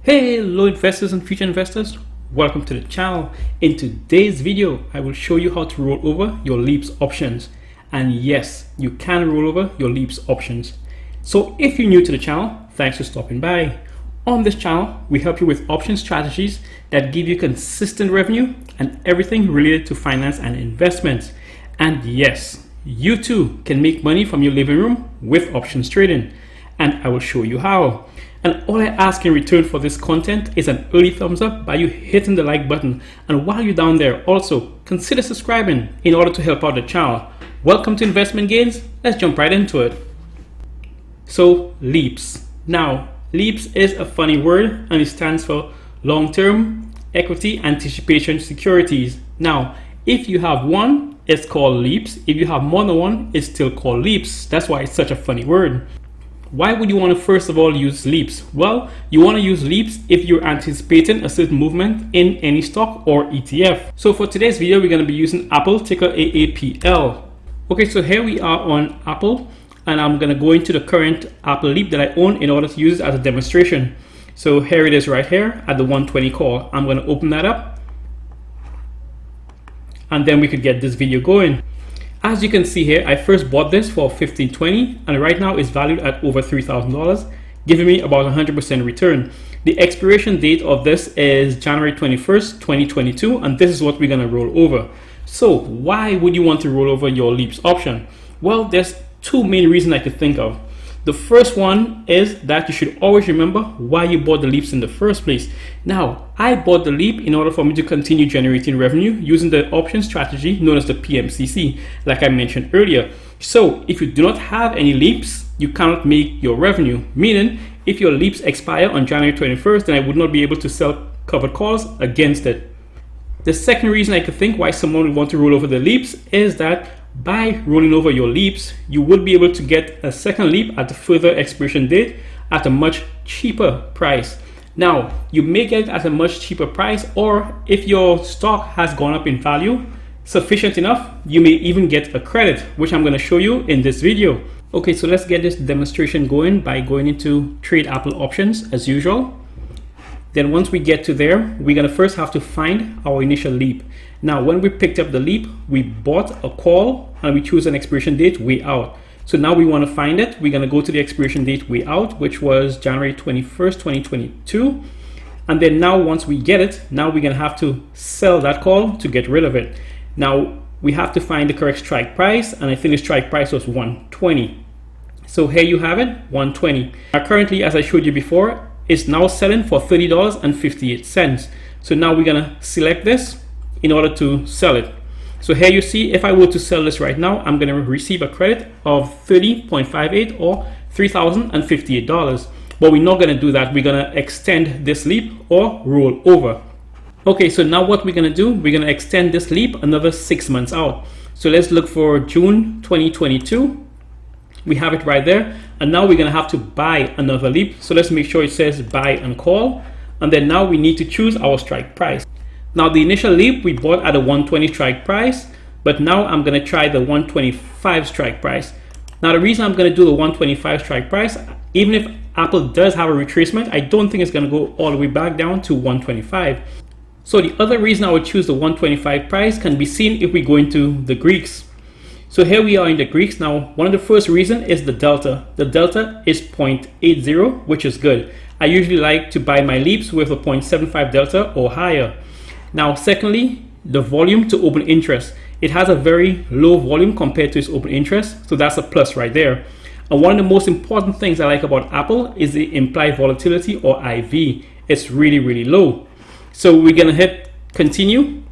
Hello investors and future investors, welcome to the channel. In today's video, I will show you how to roll over your leaps options. And yes, you can roll over your leaps options. So if you're new to the channel, thanks for stopping by. On this channel, we help you with option strategies that give you consistent revenue and everything related to finance and investments. And yes, you too can make money from your living room with options trading. And I will show you how. And all I ask in return for this content is an early thumbs up by you hitting the like button. And while you're down there, also consider subscribing in order to help out the channel. Welcome to Investment Gains. Let's jump right into it. So leaps. Now, leaps is a funny word and it stands for long-term equity anticipation securities. Now, if you have one, it's called leaps. If you have more than one, it's still called leaps. That's why it's such a funny word. Why would you want to first of all use leaps? Well, you want to use leaps if you're anticipating a certain movement in any stock or ETF. So for today's video, we're going to be using Apple, ticker AAPL. Okay, so here we are on Apple, and I'm going to go into the current Apple leap that I own in order to use it as a demonstration. So here it is right here at the 120 call. I'm going to open that up, and then we could get this video going. As you can see here, I first bought this for $15.20 and right now it's valued at over $3,000, giving me about 100% return. The expiration date of this is January 21st, 2022, and this is what we're gonna roll over. So why would you want to roll over your leaps option? Well, there's two main reasons I could think of. The first one is that you should always remember why you bought the leaps in the first place. Now, I bought the leap in order for me to continue generating revenue using the option strategy known as the PMCC, like I mentioned earlier. So if you do not have any leaps, you cannot make your revenue. Meaning, if your leaps expire on January 21st, then I would not be able to sell covered calls against it. The second reason I could think why someone would want to roll over the leaps is that by rolling over your leaps, you would be able to get a second leap at the further expiration date at a much cheaper price. Now, you may get it at a much cheaper price, or if your stock has gone up in value sufficient enough, you may even get a credit, which I'm going to show you in this video. Okay, so let's get this demonstration going by going into Trade Apple Options as usual. Then once we get to there, we're going to first have to find our initial leap. Now, when we picked up the leap, we bought a call and we choose an expiration date way out. So now we want to find it. We're going to go to the expiration date way out, which was January 21st, 2022. And then now once we get it, now we're going to have to sell that call to get rid of it. Now we have to find the correct strike price, and I think the strike price was 120. So here you have it, 120. Now currently, as I showed you before, it's now selling for $30.58. So now we're going to select this in order to sell it. So here you see, if I were to sell this right now, I'm going to receive a credit of 30.58 or $3,058. But we're not going to do that. We're going to extend this leap or roll over. Okay, so now what we're going to do, we're going to extend this leap another 6 months out. So let's look for June 2022. We have it right there. And now we're going to have to buy another leap. So let's make sure it says buy and call. And then now we need to choose our strike price. Now the initial leap we bought at a 120 strike price, but now I'm going to try the 125 strike price. Now the reason I'm going to do the 125 strike price, even if Apple does have a retracement, I don't think it's going to go all the way back down to 125. So the other reason I would choose the 125 price can be seen if we go into the Greeks. So here we are in the Greeks. Now, one of the first reasons is the delta. The delta is 0.80, which is good. I usually like to buy my leaps with a 0.75 delta or higher. Now, secondly, the volume to open interest. It has a very low volume compared to its open interest, so that's a plus right there. And one of the most important things I like about Apple is the implied volatility, or IV. It's really, really low. So we're gonna hit continue.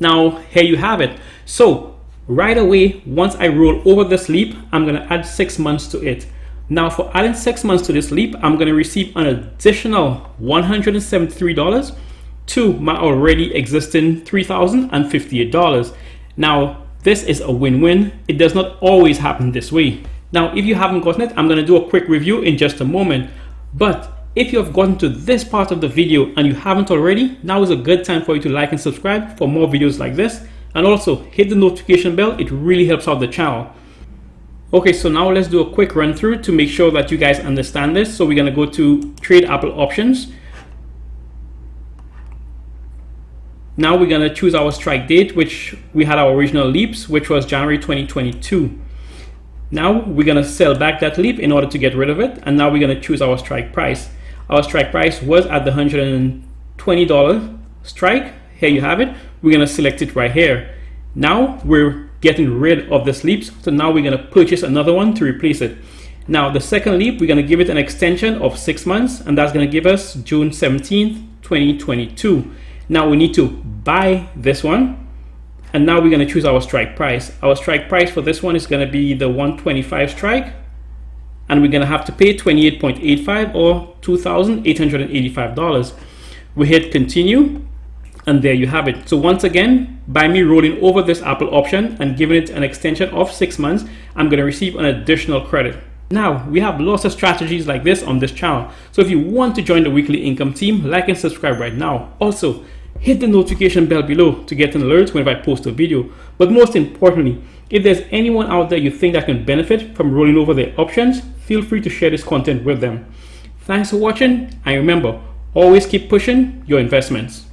Now, here you have it. So right away, once I roll over this leap, I'm gonna add 6 months to it. Now for adding 6 months to this leap, I'm gonna receive an additional $173 to my already existing $3,058. Now, this is a win-win. It does not always happen this way. Now, if you haven't gotten it, I'm gonna do a quick review in just a moment. But if you have gotten to this part of the video and you haven't already, now is a good time for you to like and subscribe for more videos like this. And also hit the notification bell. It really helps out the channel. Okay, so now let's do a quick run through to make sure that you guys understand this. So we're gonna go to Trade Apple Options. Now we're going to choose our strike date, which we had our original leaps, which was January 2022. Now we're going to sell back that leap in order to get rid of it. And now we're going to choose our strike price. Our strike price was at the $120 strike. Here you have it. We're going to select it right here. Now we're getting rid of this leaps. So now we're going to purchase another one to replace it. Now the second leap, we're going to give it an extension of 6 months, and that's going to give us June 17th, 2022. Now we need to buy this one. And now we're going to choose our strike price. Our strike price for this one is going to be the 125 strike. And we're going to have to pay $28.85 or $2,885. We hit continue. And there you have it. So once again, by me rolling over this Apple option and giving it an extension of 6 months, I'm going to receive an additional credit. Now, we have lots of strategies like this on this channel. So if you want to join the weekly income team, like and subscribe right now. Also, hit the notification bell below to get an alert whenever I post a video. But most importantly, if there's anyone out there you think that can benefit from rolling over their options, feel free to share this content with them. Thanks for watching, and remember, always keep pushing your investments.